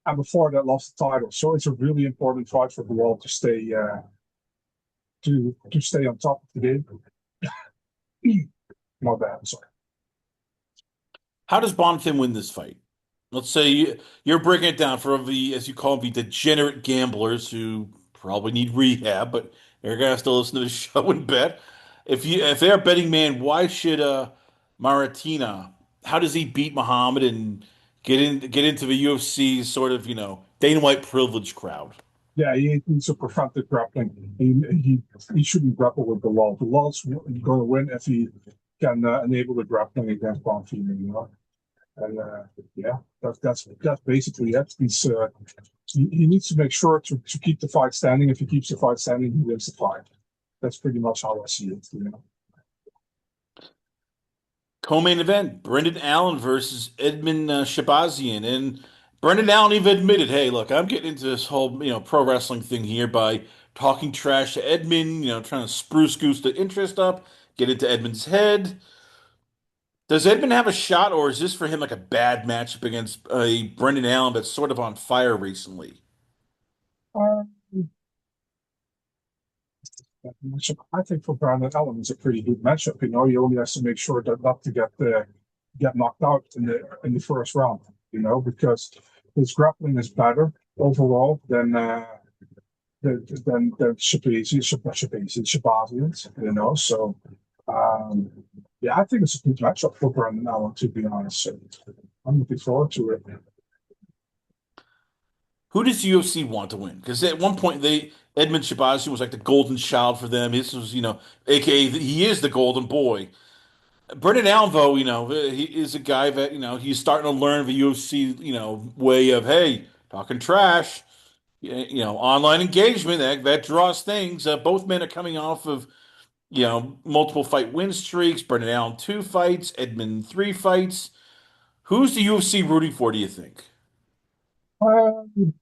and before that lost the title. So it's a really important fight for Bilal to stay on top of the game. My bad, sorry. How does Bonfim win this fight? Let's say you're breaking it down for the, as you call them, the degenerate gamblers who probably need rehab, but they're gonna still listen to the show and bet. If they're a betting man, why should Maratina? How does he beat Muhammad and get into the UFC sort of Dana White privilege crowd? Yeah, he needs to prevent the grappling. He shouldn't grapple with Bilal. Bilal's going to win if he can enable the grappling against Bonfim. And yeah, that's basically it. He needs to make sure to keep the fight standing. If he keeps the fight standing, he wins the fight. That's pretty much how I see it. Co-main event: Brendan Allen versus Edmund Shabazian, and Brendan Allen even admitted, "Hey, look, I'm getting into this whole pro wrestling thing here by talking trash to Edmund, trying to spruce goose the interest up, get into Edmund's head." Does Edmund have a shot, or is this for him like a bad matchup against a Brendan Allen that's sort of on fire recently? Uh, I think for Brandon Allen is a pretty good matchup. He only has to make sure that not to get knocked out in the first round. Because his grappling is better overall than Shabazian's. So um, yeah, I think it's a good matchup for Brandon Allen. To be honest, so I'm looking forward to it. Who does UFC want to win? Because at one point Edmund Shabazian was like the golden child for them. This was, AKA he is the golden boy. Brendan Allen, though, he is a guy that, he's starting to learn the UFC, way of, hey, talking trash, online engagement, that draws things. Both men are coming off of, multiple fight win streaks. Brendan Allen, 2 fights, Edmund, 3 fights. Who's the UFC rooting for, do you think? Um,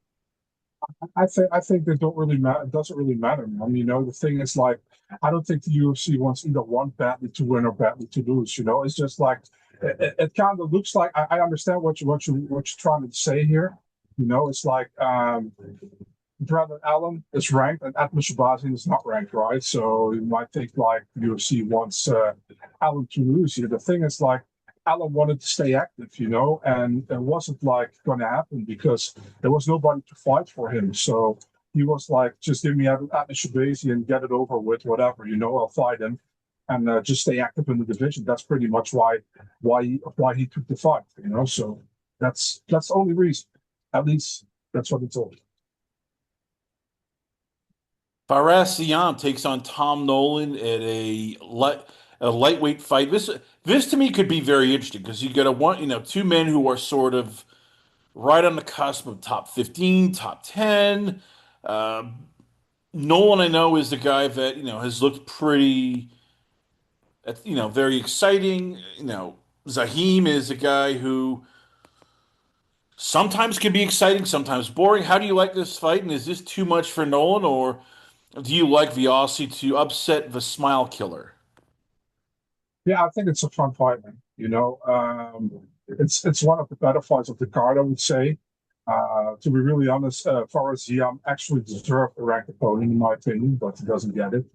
I think they don't really matter. It doesn't really matter, man. The thing is like I don't think the UFC wants either one badly to win or badly to lose. It's just like it kind of looks like I understand what you're trying to say here. It's like Brandon Allen is ranked and Atlas Shabazian is not ranked, right? So you might think like UFC wants Allen to lose here. The thing is like Allen wanted to stay active, and it wasn't like going to happen because there was nobody to fight for him. So he was like, just give me Atlas Shabazian and get it over with, whatever, I'll fight him and just stay active in the division. That's pretty much why he took the fight, So that's the only reason. At least that's what he told me. Perez takes on Tom Nolan at a lightweight fight. This to me could be very interesting because you got two men who are sort of right on the cusp of top 15, top 10. Uh, Nolan, I know, is the guy that has looked pretty, very exciting. Zahim is a guy who sometimes can be exciting, sometimes boring. How do you like this fight? And is this too much for Nolan, or do you like the Aussie to upset the smile killer? Yeah, I think it's a fun fight, man. It's one of the better fights of the card, I would say. To be really honest, Forrest Young actually deserved a ranked opponent, in my opinion, but he doesn't get it.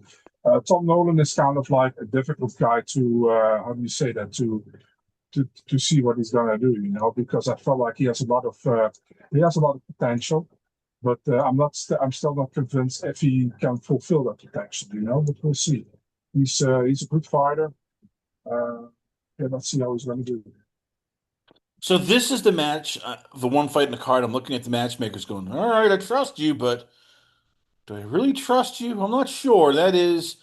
Tom Nolan is kind of like a difficult guy to how do you say that to see what he's gonna do, because I felt like he has a lot of potential, but I'm still not convinced if he can fulfill that potential, But we'll see. He's a good fighter. Uh, yeah, let's see how he's going to do. So this is the match, the one fight in the card. I'm looking at the matchmakers, going, "All right, I trust you, but." Do I really trust you? I'm not sure. That is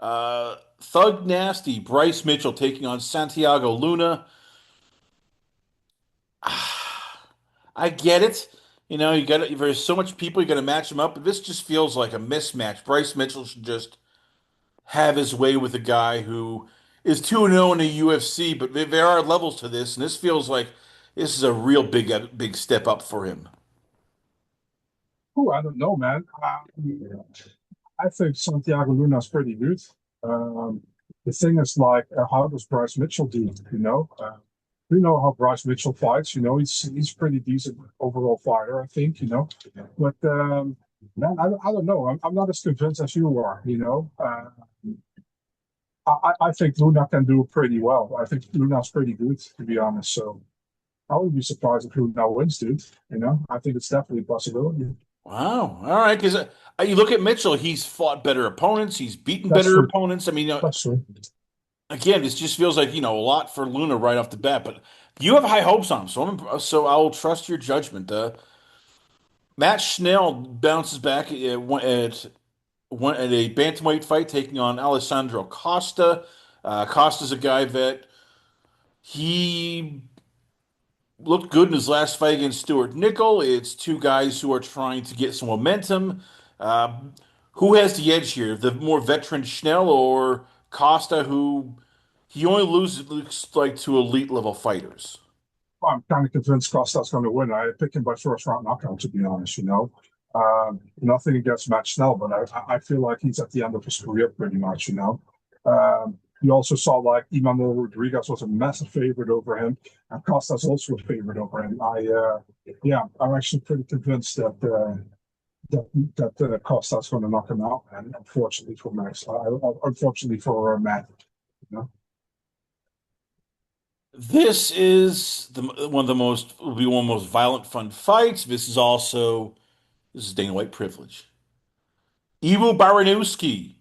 Thug Nasty, Bryce Mitchell taking on Santiago Luna. I get it. You got to, there's so much people, you got to match them up, but this just feels like a mismatch. Bryce Mitchell should just have his way with a guy who is 2-0 in the UFC, but there are levels to this, and this feels like this is a real big step up for him. Oh, I don't know, man. I think Santiago Luna's pretty good. The thing is, like, how does Bryce Mitchell do? We know how Bryce Mitchell fights. He's pretty decent overall fighter, I think. But man, I don't know. I'm not as convinced as you are. I think Luna can do pretty well. I think Luna's pretty good, to be honest. So I wouldn't be surprised if Luna wins, dude. I think it's definitely a possibility. Wow. All right. Because you look at Mitchell, he's fought better opponents, he's beaten That's better true. opponents. I mean, That's true. again, this just feels like, a lot for Luna right off the bat, but you have high hopes on him, so I'll trust your judgment. Matt Schnell bounces back at a bantamweight fight taking on Alessandro Costa. Costa's a guy that he looked good in his last fight against Stuart Nickel. It's two guys who are trying to get some momentum. Uh, who has the edge here? The more veteran Schnell or Costa, who he only loses, it looks like, to elite level fighters? I'm kind of convinced Costa's going to win. I picked him by first round knockout, to be honest. Nothing against Matt Snell, but I feel like he's at the end of his career pretty much. You also saw like Emmanuel Rodriguez was a massive favorite over him, and Costa's also a favorite over him. Yeah, I'm actually pretty convinced that Costa's going to knock him out, and unfortunately for Max, unfortunately for Matt. You know? This is one of the most will be one of the most violent fun fights. This is Dana White privilege. Ivo Baranowski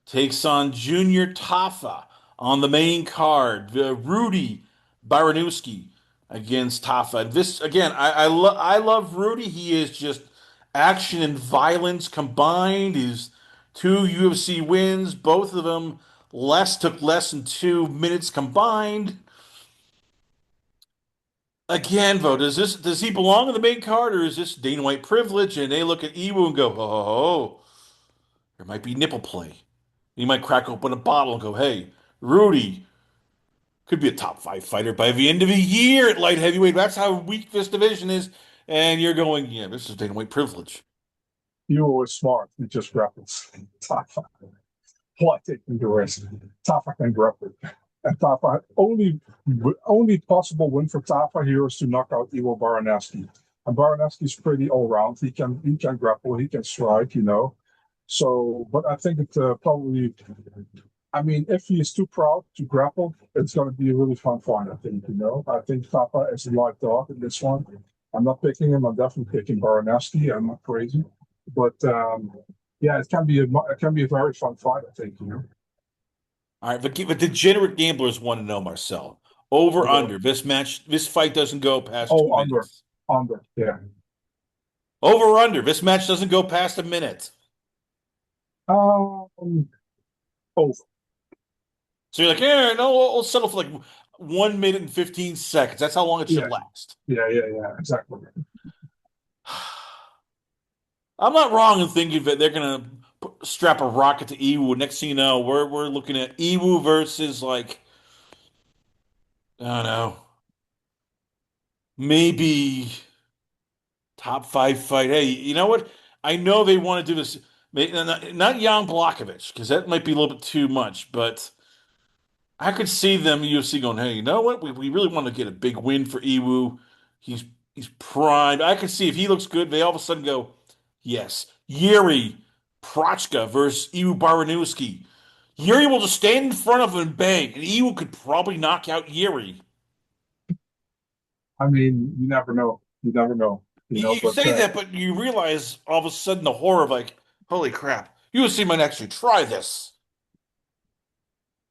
takes on Junior Tafa on the main card. Rudy Baranowski against Tafa. This again, I love Rudy. He is just action and violence combined. His two UFC wins, both of them took less than 2 minutes combined. Again, though, does he belong in the main card, or is this Dana White privilege? And they look at Iwu and go, oh, there might be nipple play. He might crack open a bottle and go, hey, Rudy could be a top 5 fighter by the end of the year at light heavyweight. That's how weak this division is. And you're going, yeah, this is Dana White privilege. You were smart. You just grapples. Tafa. Why taking the risk? Tafa can grapple. And Tafa only possible win for Tafa here is to knock out Ivo Baranowski. And Baranowski's pretty all round. He can grapple. He can strike. So, but I think it probably. I mean, if he is too proud to grapple, it's going to be a really fun fight. I think Tafa is a live dog in this one. I'm not picking him. I'm definitely picking Baranowski. I'm not crazy, but yeah, it can be a very fun fight. I think. All right, but degenerate gamblers want to know, Marcel. Over Or under. This fight doesn't go past two oh, under, minutes. under, yeah. Over under. This match doesn't go past a minute. Um, over. So you're like, yeah, no, we'll settle for like 1 minute and 15 seconds. That's how long it should Yeah, last. yeah, exactly. I'm not wrong in thinking that they're gonna strap a rocket to Iwu. Next thing you know, we're looking at Iwu versus like I don't know, maybe top 5 fight. Hey, you know what? I know they want to do this. Not Jan Blachowicz because that might be a little bit too much, but I could see them UFC going, hey, you know what? We really want to get a big win for Iwu. He's he's primed. I could see if he looks good, they all of a sudden go, yes, Yuri Prochka versus Iwu Baranowski. Yuri will just stand in front of him and bang, and Iwu could probably knock out Yuri. I mean, you never know. You never know. You But say that, but you realize all of a sudden the horror of like, holy crap, UFC might actually try this.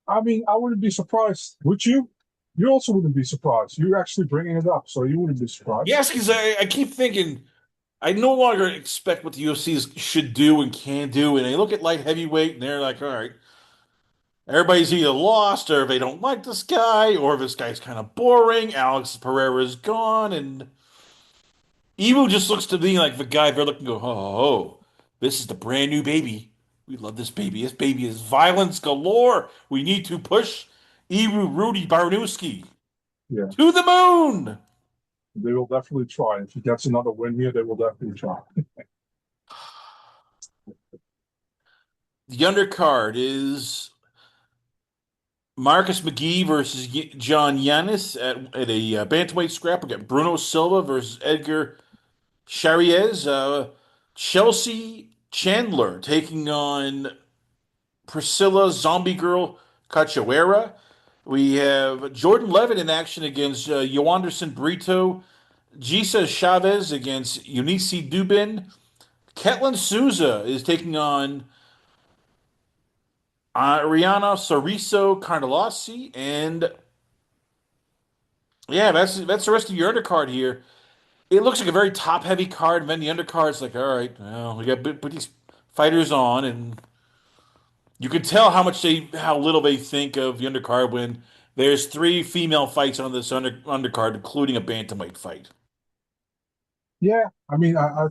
I mean, I wouldn't be surprised. Would you? You also wouldn't be surprised. You're actually bringing it up, so you wouldn't be surprised. Yes, because I keep thinking. I no longer expect what the UFC should do and can do, and they look at light heavyweight and they're like, all right, everybody's either lost or they don't like this guy, or this guy's kind of boring. Alex Pereira's gone, and Evo just looks to me like the guy they're looking to go, oh, this is the brand new baby. We love this baby. This baby is violence galore. We need to push Evo Rudy Barnowski Yeah, to the moon. they will definitely try. If he gets another win here, they will definitely try. The undercard is Marcus McGee versus John Yanis at a bantamweight scrap. We got Bruno Silva versus Edgar Chairez. Chelsea Chandler taking on Priscilla Zombie Girl Cachoeira. We have Jordan Levitt in action against Yoanderson Brito. Gisa Chavez against Eunice Dubin. Ketlin Souza is taking on Ariana Soriso Cardellasi. And yeah, that's the rest of your undercard here. It looks like a very top heavy card, and then the undercard's like, all right, well, we got to put these fighters on, and you can tell how little they think of the undercard when there's three female fights on this undercard, including a bantamweight fight. Yeah, I mean, I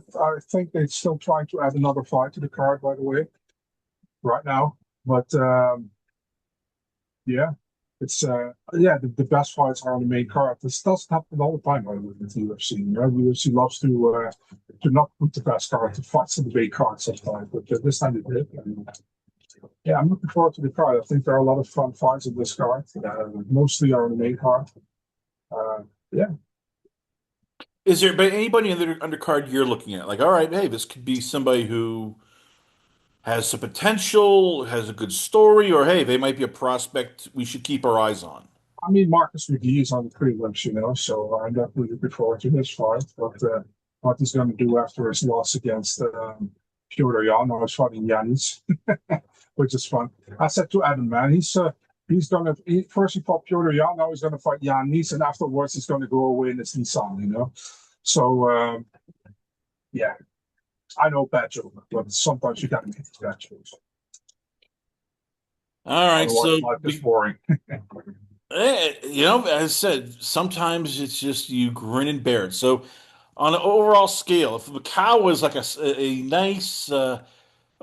think they're still trying to add another fight to the card, by the way, right now. But yeah, it's the best fights are on the main card. This doesn't happen all the time, by the way, with the UFC. You know, the UFC loves to not put the best card to fights on the main card sometimes, but this time they did. And, yeah, I'm looking forward to the card. I think there are a lot of fun fights in this card. Mostly are on the main card. Yeah, Is there anybody in the undercard you're looking at? Like, all right, hey, this could be somebody who has some potential, has a good story, or hey, they might be a prospect we should keep our eyes on. I mean, Marcus McGee is on the prelims, you know, so I'm definitely looking forward to his fight. But what he's going to do after his loss against Piotr Jan, I was fighting Yanis, which is fun. I said to Adam, man, he's going to first he fought Piotr Jan, now he's going to fight Yanis, and afterwards he's going to go away in his Nissan, you know. So yeah, I know bad joke, but sometimes you got to make bad jokes. All right, Otherwise, so life is boring. as I said, sometimes it's just you grin and bear it. So, on an overall scale, if Macau was like a nice, oh,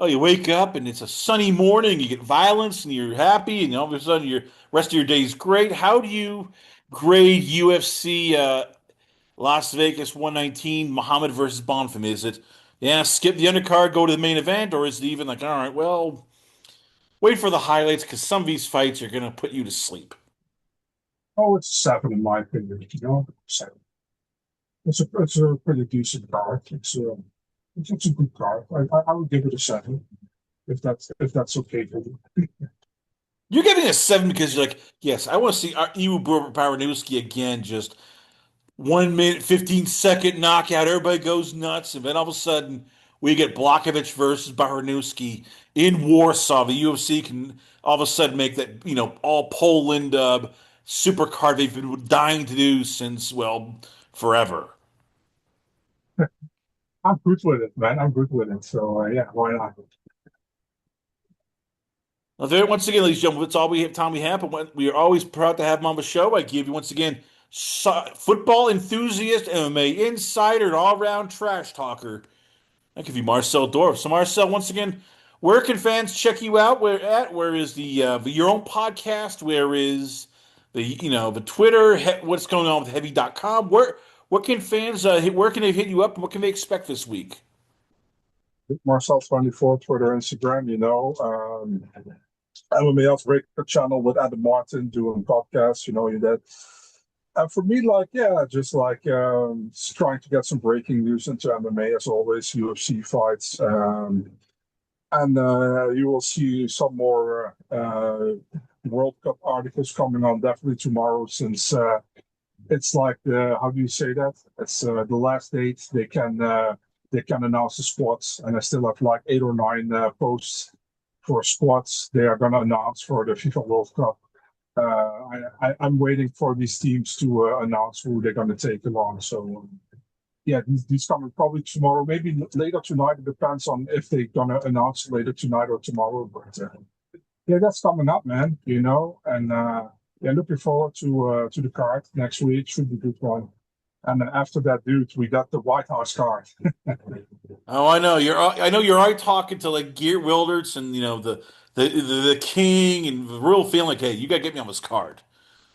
you wake up and it's a sunny morning, you get violence and you're happy, and all of a sudden your rest of your day is great. How do you grade UFC Las Vegas 119 Muhammad versus Bonfim? Is it, yeah, skip the undercard, go to the main event, or is it even like, all right, well, wait for the highlights because some of these fights are going to put you to sleep? Oh, it's a seven in my opinion, you know. Seven. It's a pretty decent card. It's a good card. I would give it a seven if that's okay for you. You're giving it a seven because you're like, yes, I want to see Iwu Baranowski again. Just 1 minute, 15-second knockout. Everybody goes nuts, and then all of a sudden we get Blachowicz versus Baranowski in Warsaw. The UFC can all of a sudden make that all Poland super card they've been dying to do since forever. I'm good with it, man. I'm good with it. So yeah, why not? Now, there, once again, ladies and gentlemen, that's all we have time we have. But we are always proud to have him on the show. I give you once again, football enthusiast, MMA insider, and all-around trash talker. I give you Marcel Dorff. So, Marcel, once again, where can fans check you out? Where is the your own podcast? Where is the Twitter? What's going on with Heavy.com? What can fans where can they hit you up? And what can they expect this week? Marcel 24, Twitter, Instagram. You know, MMA Breaker channel with Adam Martin doing podcasts. You know, that. And for me, like, yeah, just like trying to get some breaking news into MMA as always, UFC fights. And you will see some more World Cup articles coming on definitely tomorrow since it's like how do you say that? It's the last date they can announce the squads, and I still have like 8 or 9 posts for squads they are going to announce for the FIFA World Cup. I'm waiting for these teams to announce who they're going to take along. So yeah, these coming probably tomorrow, maybe later tonight. It depends on if they're gonna announce later tonight or tomorrow. But yeah, that's coming up, man. And yeah, looking forward to the card next week. Should be a good one. And then after that, dude, we got the White House card. Oh, I know you're already talking to like Geert Wilders and the king and the real feeling like, hey, you gotta get me on this card.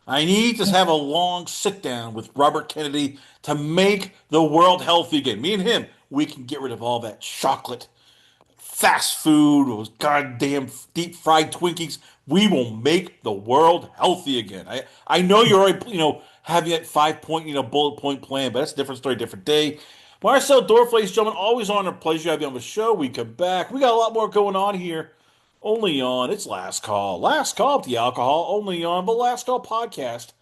I need to have a long sit down with Robert Kennedy to make the world healthy again. Me and him, we can get rid of all that chocolate, fast food, those goddamn deep fried Twinkies. We will make the world healthy again. I know you're already, having that 5 point, bullet point plan, but that's a different story, different day. Marcel Dorff, ladies and gentlemen, always on a pleasure to have you on the show. We come back. We got a lot more going on here. Only on it's Last Call. Last Call with the alcohol, only on the Last Call Podcast.com.